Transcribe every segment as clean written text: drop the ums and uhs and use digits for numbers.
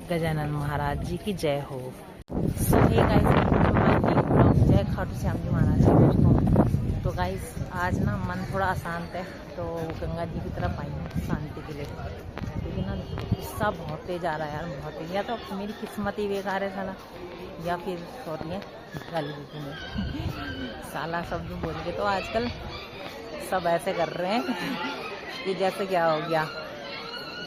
गजानन महाराज जी की जय हो। सो हे गाइस, जय खाटू श्याम जी महाराज जी दोस्तों। तो गाइस आज ना मन थोड़ा अशांत है, तो गंगा जी की तरफ आई हूँ शांति के लिए, क्योंकि ना गुस्सा बहुत तेज आ रहा है यार, बहुत तेज। या तो मेरी किस्मत ही बेकार है साला, या फिर सॉरी है गाली देती में साला शब्द बोल के। तो आजकल सब ऐसे कर रहे हैं कि जैसे क्या हो गया।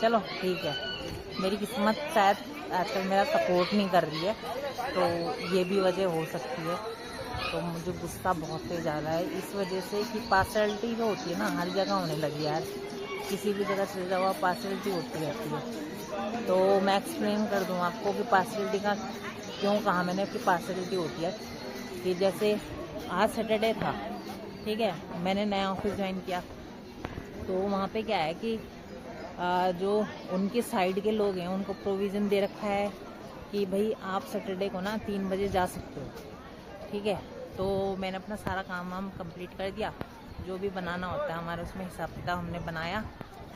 चलो ठीक है, मेरी किस्मत शायद आजकल मेरा सपोर्ट नहीं कर रही है, तो ये भी वजह हो सकती है। तो मुझे गुस्सा बहुत तेज आ रहा है इस वजह से कि पार्शलिटी जो होती है ना हर जगह होने लगी यार, किसी भी जगह चले जाओ पार्शलिटी होती रहती है। तो मैं एक्सप्लेन कर दूँ आपको कि पार्शलिटी का क्यों कहा मैंने कि पार्शलिटी होती है। कि जैसे आज सैटरडे था, ठीक है, मैंने नया ऑफिस ज्वाइन किया, तो वहाँ पे क्या है कि जो उनके साइड के लोग हैं उनको प्रोविज़न दे रखा है कि भाई आप सैटरडे को ना 3 बजे जा सकते हो, ठीक है। तो मैंने अपना सारा काम वाम कंप्लीट कर दिया, जो भी बनाना होता है हमारे उसमें हिसाब किताब हमने बनाया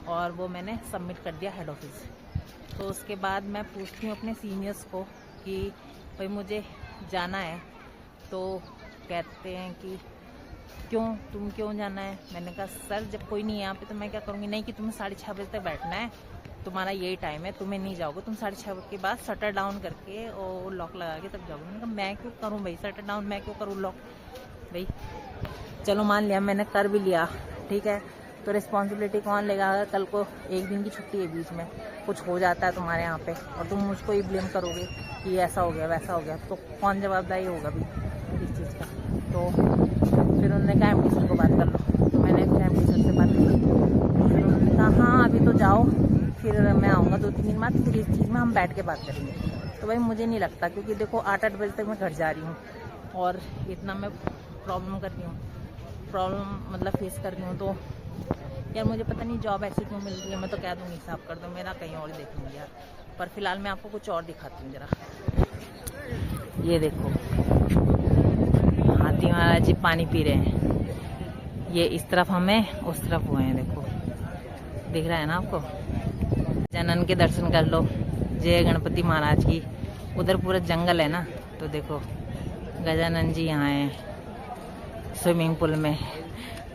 और वो मैंने सबमिट कर दिया हेड ऑफिस। तो उसके बाद मैं पूछती हूँ अपने सीनियर्स को कि भाई मुझे जाना है, तो कहते हैं कि तुम क्यों जाना है। मैंने कहा सर जब कोई नहीं है यहाँ पे तो मैं क्या करूँगी। नहीं कि तुम्हें 6:30 बजे तक बैठना है, तुम्हारा यही टाइम है, तुम्हें नहीं जाओगे, तुम 6:30 के बाद शटर डाउन करके और लॉक लगा के तब जाओगे। मैंने कहा मैं क्यों करूँ भाई शटर डाउन, मैं क्यों करूँ लॉक भाई। चलो मान लिया मैंने कर भी लिया, ठीक है, तो रिस्पॉन्सिबिलिटी कौन लेगा। अगर कल को एक दिन की छुट्टी है, बीच में कुछ हो जाता है तुम्हारे यहाँ पे और तुम मुझको ही ब्लेम करोगे कि ऐसा हो गया वैसा हो गया, तो कौन जवाबदारी होगा भी इस चीज़ का। तो फिर उन्होंने कहा एमडी सर को बात कर लो, तो मैंने एमडी सर से बात की। फिर उन्होंने कहा हाँ अभी तो जाओ, फिर मैं आऊँगा 2-3 दिन बाद, फिर इस चीज़ में हम बैठ के बात करेंगे। तो भाई मुझे नहीं लगता, क्योंकि देखो 8-8 बजे तक मैं घर जा रही हूँ और इतना मैं प्रॉब्लम कर रही हूँ, प्रॉब्लम मतलब फेस कर रही हूँ। तो यार मुझे पता नहीं जॉब ऐसी क्यों मिल रही है। मैं तो कह दूँगी हिसाब कर दो मेरा, कहीं और देख लूँगी यार। पर फिलहाल मैं आपको कुछ और दिखाती हूँ ज़रा। ये देखो हाथी महाराज जी पानी पी रहे हैं, ये इस तरफ हमें उस तरफ हुए हैं, देखो दिख रहा है ना आपको। गजानन के दर्शन कर लो, जय गणपति महाराज की। उधर पूरा जंगल है ना, तो देखो गजानन जी यहाँ हैं स्विमिंग पूल में,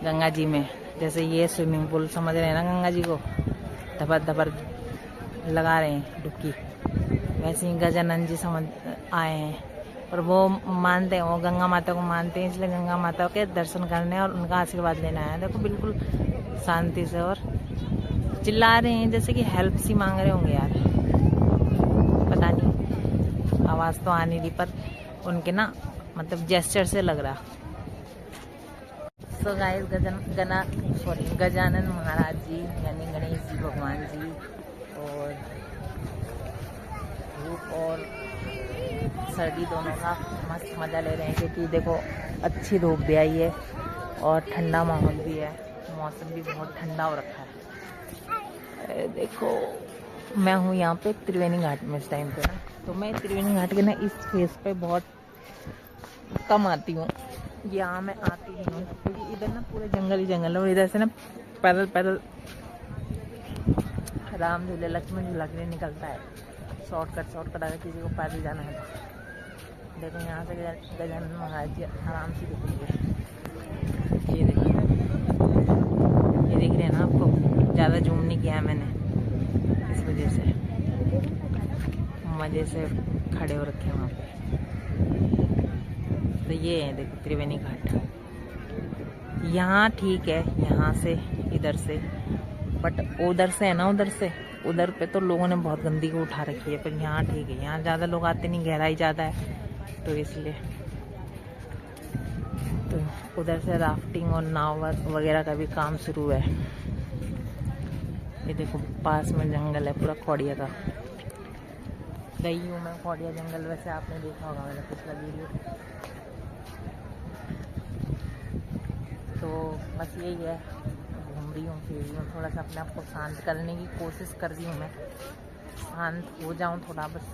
गंगा जी में। जैसे ये स्विमिंग पूल समझ रहे हैं ना गंगा जी को, धबर धबर लगा रहे हैं डुबकी, वैसे ही गजानन जी समझ आए हैं। और वो मानते हैं, वो गंगा माता को मानते हैं, इसलिए गंगा माता के दर्शन करने और उनका आशीर्वाद लेना है। देखो बिल्कुल शांति से, और चिल्ला रहे हैं जैसे कि हेल्प सी मांग रहे होंगे यार, पता नहीं, आवाज़ तो आ नहीं रही पर उनके ना मतलब जेस्चर से लग रहा। सो गाइस गजानन महाराज जी यानी गणेश जी भगवान जी और धूप और सर्दी दोनों का मस्त मज़ा ले रहे हैं, क्योंकि देखो अच्छी धूप भी आई है और ठंडा माहौल भी है, मौसम भी बहुत ठंडा हो रखा है। देखो मैं हूँ यहाँ पे त्रिवेणी घाट में इस टाइम पे ना, तो मैं त्रिवेणी घाट के ना इस फेस पे बहुत कम आती हूँ, यहाँ मैं आती ही हूँ, क्योंकि इधर ना पूरे जंगल ही जंगल है और इधर से ना पैदल पैदल राम झूले लक्ष्मण झूला के लिए निकलता है। शॉर्टकट अगर किसी को पैदल जाना है तो देखो यहाँ से गजानन महाराज जी आराम से दिखेंगे। ये देखो, ये दिख रहे हैं ना आपको, ज़्यादा जूम नहीं किया है मैंने, इस वजह से मज़े से खड़े हो रखे हैं वहाँ पे। तो ये है देखो त्रिवेणी घाट, यहाँ ठीक है, यहाँ से इधर से, बट उधर से है ना, उधर पे तो लोगों ने बहुत गंदगी को उठा रखी है। पर यहाँ ठीक है, यहाँ ज़्यादा लोग आते नहीं, गहराई ज़्यादा है तो इसलिए। तो उधर से राफ्टिंग और नाव वगैरह का भी काम शुरू है। ये देखो पास में जंगल है पूरा खौड़िया का, गई हूँ मैं खौड़िया जंगल, वैसे आपने देखा होगा मेरा पिछला वीडियो। तो बस यही है, घूम रही हूँ फिर रही हूँ, थोड़ा सा अपने आप को शांत करने की कोशिश कर रही हूँ मैं, शांत हो जाऊँ थोड़ा, बस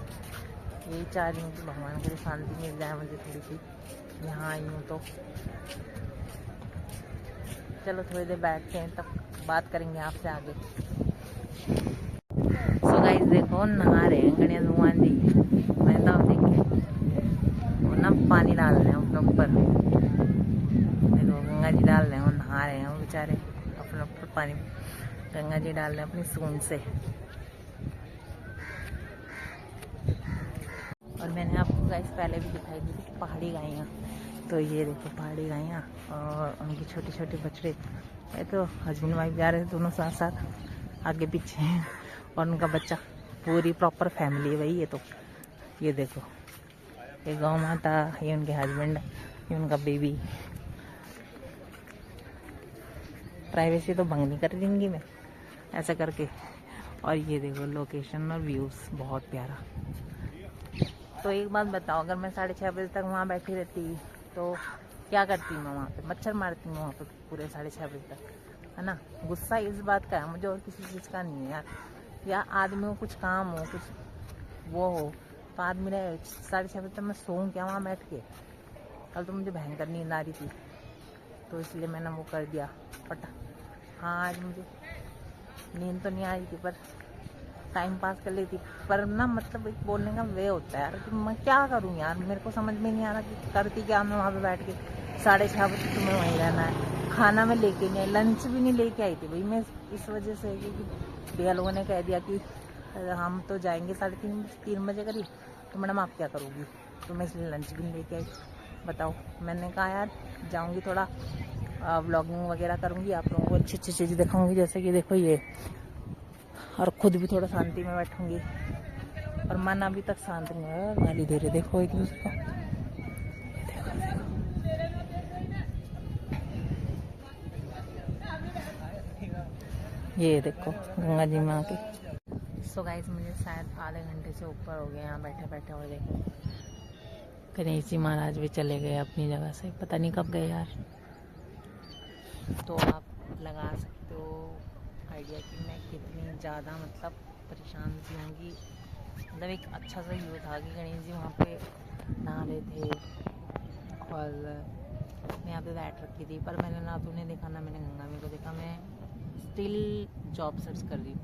यही चाह रही हूँ कि भगवान को शांति मिल जाए मुझे थोड़ी सी। यहाँ आई हूँ तो चलो थोड़ी देर बैठते हैं, तब बात करेंगे आपसे आगे। सो गाइस देखो कौन नहा रहे हैं गणेश भगवान जी। मैं तो देख के वो ना पानी डाल रहे हैं अपने ऊपर, देखो गंगा जी डाल रहे हैं, वो नहा रहे हैं वो बेचारे अपने ऊपर पानी गंगा जी डाल रहे हैं अपनी सूंड से। और मैंने आपको गाइस पहले भी दिखाई दी थी पहाड़ी गायें, तो ये देखो पहाड़ी गायें और उनकी छोटे छोटे बछड़े। ये तो हस्बैंड वाइफ जा रहे थे दोनों साथ साथ आगे पीछे हैं, और उनका बच्चा, पूरी प्रॉपर फैमिली है भाई ये तो। ये देखो ये गौ माता, ये उनके हस्बैंड, ये उनका बेबी। प्राइवेसी तो भंग नहीं कर दूंगी मैं ऐसा करके। और ये देखो लोकेशन और व्यूज़ बहुत प्यारा। तो एक बात बताओ, अगर मैं 6:30 बजे तक वहाँ बैठी रहती तो क्या करती मैं वहाँ पे? मच्छर मारती हूँ वहाँ पे पूरे 6:30 बजे तक, है ना। गुस्सा इस बात का है मुझे और किसी चीज़ का नहीं है यार। या आदमी को कुछ काम हो, कुछ वो हो, तो आदमी रहे 6:30 बजे तक मैं सोऊं क्या वहाँ बैठ के? कल तो मुझे भयंकर नींद आ रही थी, तो इसलिए मैंने वो कर दिया पटा। हाँ आज मुझे नींद तो नहीं आ रही थी पर टाइम पास कर लेती। पर ना मतलब एक बोलने का वे होता है यार कि मैं क्या करूँ यार, मेरे को समझ में नहीं आ रहा कि करती क्या मैं वहाँ पे बैठ के। 6:30 बजे तुम्हें वहीं रहना है। खाना मैं लेके नहीं आई, लंच भी नहीं लेके आई थी भाई मैं, इस वजह से क्योंकि भैया लोगों ने कह दिया कि हम तो जाएंगे 3:30 बजे करीब, तो मैडम आप क्या करोगी, तो मैं इसलिए लंच भी नहीं लेके आई। बताओ, मैंने कहा यार जाऊँगी थोड़ा व्लॉगिंग वगैरह करूँगी, आप लोगों को अच्छी अच्छी चीज़ दिखाऊँगी, जैसे कि देखो ये, और खुद भी थोड़ा शांति में बैठूंगी। और मन अभी तक शांत नहीं है, गाली दे रहे देखो एक दूसरे को। ये देखो गंगा जी में आके। सो गाइस मुझे शायद आधे घंटे से ऊपर हो गया यहाँ बैठे बैठे। और देखो गणेश जी महाराज भी चले गए अपनी जगह से, पता नहीं कब गए यार। तो आप लगा सकते हो आइडिया कि मैं कितनी ज़्यादा मतलब परेशान सी होंगी। मतलब एक अच्छा सा व्यू था कि गणेश जी वहाँ पे नहा रहे थे और मैं यहाँ पे बैठ रखी थी, पर मैंने ना तो उन्हें देखा ना मैंने गंगा में को देखा। मैं स्टिल जॉब सर्च कर रही हूँ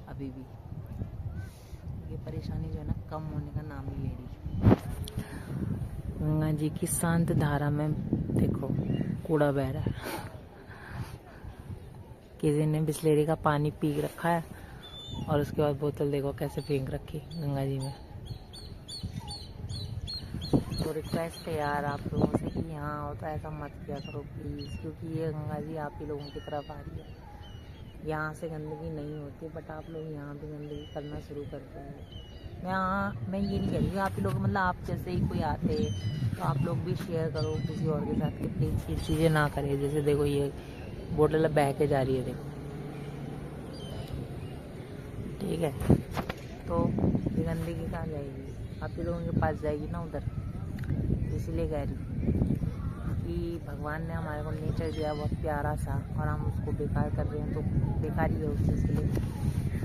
अभी भी। ये परेशानी जो है ना कम होने का नाम नहीं ले रही। गंगा जी की शांत धारा में देखो कूड़ा बह रहा है, किसी ने बिस्लेरी का पानी पी रखा है और उसके बाद बोतल देखो कैसे फेंक रखी गंगा जी में। तो रिक्वेस्ट है यार आप लोगों से कि यहाँ हो तो ऐसा मत किया करो प्लीज़, क्योंकि ये गंगा जी आप ही लोगों की तरफ आ रही है। यहाँ से गंदगी नहीं होती, बट आप लोग यहाँ भी गंदगी करना शुरू करते हैं। मैं ये नहीं कह रही आप ही लोग, मतलब आप जैसे ही कोई आते तो आप लोग भी शेयर करो किसी और के साथ कि प्लीज़ ये चीज़ें ना करें। जैसे देखो ये बोतल बह के जा रही है देखो, ठीक है, तो ये गंदगी कहाँ जाएगी? आप ही लोगों के पास जाएगी ना उधर। इसीलिए कह रही कि भगवान ने हमारे को नेचर दिया बहुत प्यारा सा, और हम उसको बेकार कर रहे हैं, तो बेकार ही है उस चीज़ के लिए।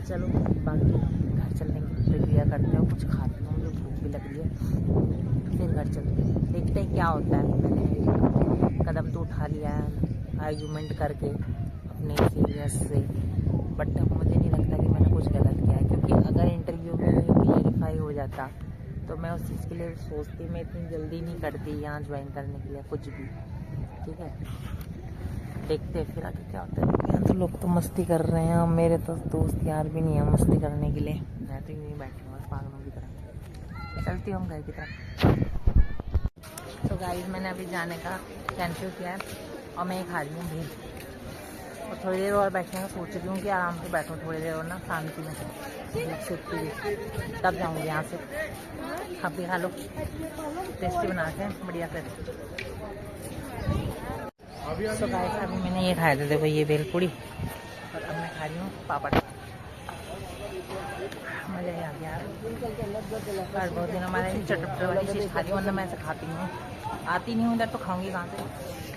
चलो बाकी घर चलने की प्रक्रिया करते हैं, कुछ खाते हैं, मुझे भूख भी लग रही है, फिर घर चलते हैं, देखते हैं क्या होता है। मैंने कदम तो उठा लिया है आर्ग्यूमेंट करके अपने सीनियर्स से, बट मुझे नहीं लगता कि मैंने कुछ गलत किया है, क्योंकि अगर इंटरव्यू में क्लियरिफाई हो जाता तो मैं उस चीज़ के लिए सोचती, मैं इतनी जल्दी नहीं करती यहाँ ज्वाइन करने के लिए कुछ भी, ठीक है। देखते फिर आगे क्या होता है। यहाँ तो लोग तो मस्ती कर रहे हैं, और मेरे तो दोस्त यार भी नहीं है मस्ती करने के लिए। मैं तो यहीं बैठी हूँ पागलों की तरह। चलती हूँ घर की तरफ। तो गाइस मैंने अभी जाने का कैंसिल किया है और मैं खा रही हूँ भी, और थोड़ी देर और बैठने का सोच रही हूँ कि आराम से बैठूँ थोड़ी देर और ना शांति में, तब जाऊँगी यहाँ से। आप भी खा लो, टेस्टी बनाते हैं बढ़िया से। तो गाइस अभी मैंने ये खाया था देखो, ये भेलपूड़ी, और अब मैं खा रही हूँ पापड़। मज़ा ही आ गया यार, बहुत दिन हमारे चटपटे वाली चीज़ खा रही हूँ, वरना मैं ऐसे खाती नहीं हूँ, आती नहीं हूँ इधर, तो खाऊंगी कहाँ से।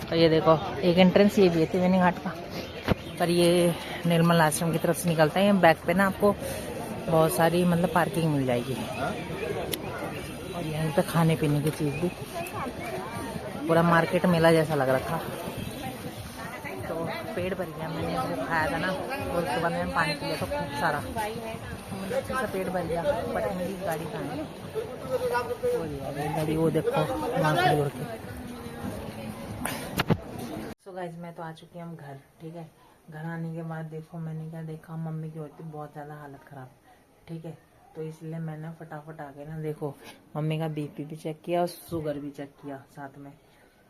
और ये देखो एक एंट्रेंस ये भी है त्रिवेणी घाट का, पर ये निर्मल आश्रम की तरफ से निकलता है। ये बैक पे ना आपको बहुत सारी मतलब पार्किंग मिल जाएगी, और यहीं पे खाने पीने की चीज़ भी, पूरा मार्केट मेला जैसा लग रखा। तो पेट भर गया, मैंने वो खाया था ना, और उसके बाद मैंने पानी पिया तो खूब सारा। मतलब से पेट भर गया। बट मेरी गाड़ी कहाँ है? वो गाड़ी वो देखो वहाँ खड़ी होके। सो गाइस मैं तो आ चुकी हूँ घर। ठीक है, घर आने के बाद देखो मैंने क्या देखा, मम्मी की होती बहुत ज़्यादा हालत ख़राब। ठीक है, तो इसलिए मैंने फटाफट आके ना देखो मम्मी का बीपी भी चेक किया और शुगर भी चेक किया साथ में।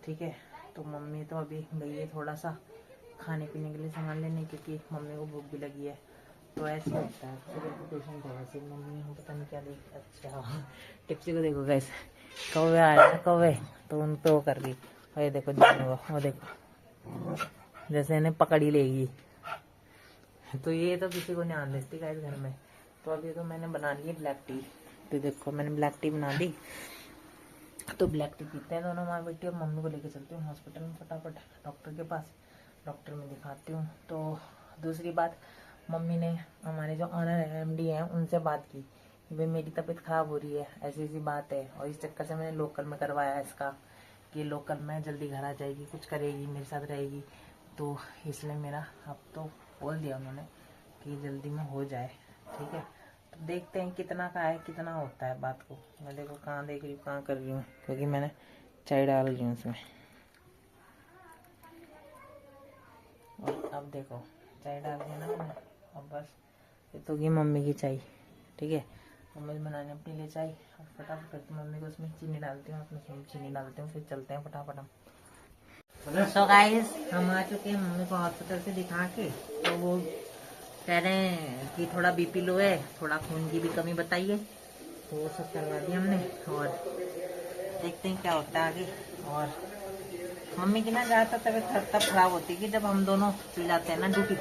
ठीक है, तो मम्मी तो अभी गई है थोड़ा सा खाने पीने के लिए सामान लेने, क्योंकि मम्मी को भूख भी लगी है। तो ऐसे होता है, पेशेंट है वैसे मम्मी को पता नहीं क्या देख। अच्छा टिप्सी को देखो कैसे कौवे आ रहे हैं, कौवे तो उन पे वो कर रही। और ये देखो वो देखो जैसे इन्हें पकड़ ही लेगी। तो ये तो किसी को नहीं आने देती गाइस घर में। तो अभी तो मैंने बना ली ब्लैक टी। तो देखो मैंने ब्लैक टी बना ली, तो ब्लैक टी पीते हैं दोनों माँ बेटी। और मम्मी को लेके चलती हूँ हॉस्पिटल में फटाफट डॉक्टर के पास, डॉक्टर में दिखाती हूँ। तो दूसरी बात, मम्मी ने हमारे जो ऑनर है MD हैं उनसे बात की कि भाई मेरी तबीयत ख़राब हो रही है, ऐसी ऐसी बात है। और इस चक्कर से मैंने लोकल में करवाया इसका कि लोकल में जल्दी घर आ जाएगी, कुछ करेगी, मेरे साथ रहेगी। तो इसलिए मेरा अब तो बोल दिया उन्होंने कि जल्दी में हो जाए। ठीक है, तो देखते हैं कितना का है, कितना होता है बात को। मैं देखो कहाँ देख रही हूँ, कहाँ कर रही हूँ, क्योंकि मैंने चाय डाल रही हूँ उसमें। और अब देखो चाय डाल दी ना मैंने, अब बस ये तो की मम्मी की चाय। ठीक है, मम्मी बनाने अपने लिए चाय और फटाफट करके मम्मी को उसमें चीनी डालती हूँ, अपने चीनी डालती हूँ, फिर चलते हैं फटाफट हम। सो गाइस हम आ चुके हैं मम्मी को हॉस्पिटल से दिखा के। तो वो कह रहे हैं कि थोड़ा बीपी लो है, थोड़ा खून की भी कमी बताइए। तो वो सब करवा दिया हमने और देखते हैं क्या होता है आगे। और मम्मी की ना ज़्यादातर तबीयत तब खराब होती है कि जब हम दोनों पी जाते हैं ना ड्यूटी।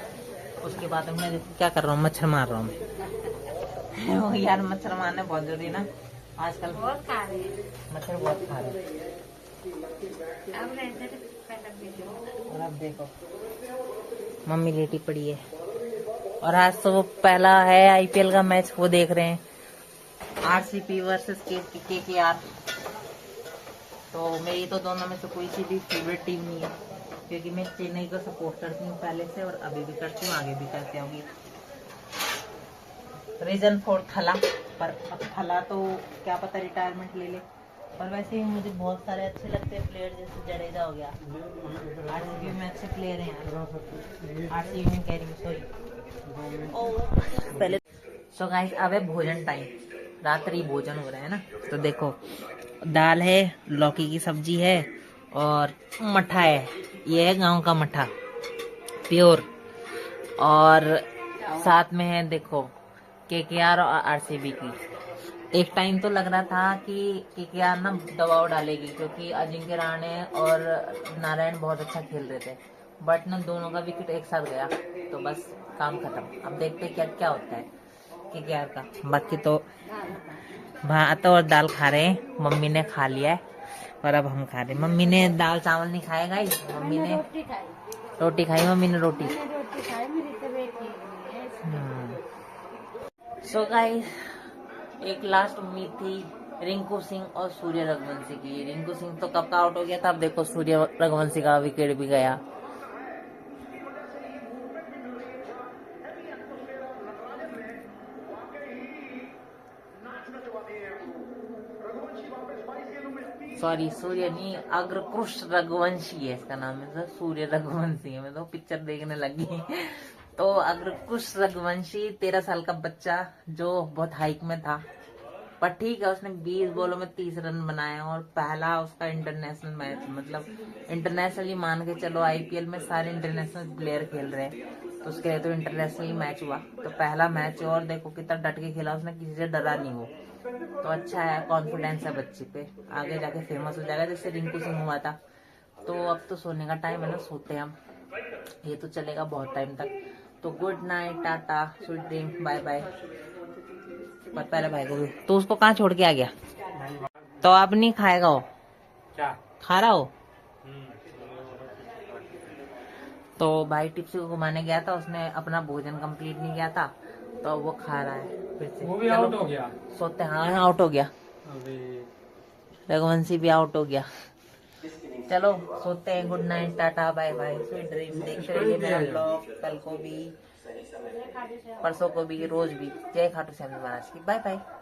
उसके बाद मैं क्या कर रहा हूँ, मच्छर मार रहा हूँ मैं। वो यार मच्छर मारने बहुत जरूरी ना, आजकल बहुत खा रहे हैं मच्छर, बहुत खा रहे हैं। और अब देखो मम्मी लेटी पड़ी है। और आज तो वो पहला है IPL का मैच, वो देख रहे हैं RCB वर्सेस KKR। तो मेरी तो दोनों में से कोई सी भी फेवरेट टीम नहीं है, क्योंकि मैं चेन्नई को सपोर्ट करती हूँ पहले से, और अभी भी करती हूँ, आगे भी करती होंगी। रीजन फॉर थला, पर अब थला तो क्या पता रिटायरमेंट ले ले। पर वैसे ही मुझे बहुत सारे अच्छे लगते हैं प्लेयर, जैसे जडेजा हो गया। RCB में अच्छे प्लेयर हैं यार, RCB में कह रही हूँ, सॉरी पहले। सो गाइस अब है भोजन टाइम, रात्रि भोजन हो रहा है ना। तो देखो दाल है, लौकी की सब्जी है और मठा है। ये है गांव का मठा, प्योर। और साथ में है देखो KKR और RCB की। एक टाइम तो लग रहा था कि KKR ना दबाव डालेगी, क्योंकि अजिंक्य रहाणे और नारायण बहुत अच्छा खेल रहे थे। बट ना दोनों का विकेट एक साथ गया, तो बस काम खत्म। अब देखते क्या क्या होता है KKR का। बाकी तो भात और दाल खा रहे हैं, मम्मी ने खा लिया है और अब हम खा रहे हैं। मम्मी ने दाल चावल नहीं खाए गाइस, मम्मी ने रोटी खाई, मम्मी ने रोटी। सो गाइस एक लास्ट उम्मीद थी रिंकू सिंह और सूर्य रघुवंशी की। रिंकू सिंह तो कब का आउट हो गया था, अब देखो सूर्य रघुवंशी का विकेट भी गया। सॉरी सूर्य नहीं, अग्रकृष्ट रघुवंशी है इसका नाम है, सूर्य रघुवंशी है। मैं तो पिक्चर देखने लगी। तो अग्रकृष्ट रघुवंशी 13 साल का बच्चा जो बहुत हाइक में था, पर ठीक है उसने 20 बॉलों में 30 रन बनाए और पहला उसका इंटरनेशनल मैच, मतलब इंटरनेशनली मान के चलो IPL में सारे इंटरनेशनल प्लेयर खेल रहे हैं, तो उसके लिए तो इंटरनेशनल मैच हुआ। तो पहला मैच और देखो कितना डट के खेला उसने, किसी से डरा नहीं वो। तो अच्छा है, कॉन्फिडेंस है बच्चे पे, आगे जाके फेमस हो जाएगा जैसे रिंकू सिंह हुआ था। तो अब तो सोने का टाइम है ना, सोते हैं हम, ये तो चलेगा बहुत टाइम तक। तो good night, tata, sweet dream, bye bye. पर पहले भाई को भी तो उसको कहाँ छोड़ के आ गया, तो अब नहीं खाएगा वो, क्या खा रहा हो। तो भाई टिप्सी को घुमाने गया था, उसने अपना भोजन कंप्लीट नहीं किया था, तो वो खा रहा है फिर से। वो भी आउट हो गया, सोते। हाँ आउट हो गया, रघुवंशी भी आउट हो गया। चलो सोते हैं, good night, tata, bye bye, sweet dream. देखते रहिए मेरा ब्लॉग कल को भी। परसों को भी, रोज भी। जय खाटू श्याम जी महाराज की। Bye bye.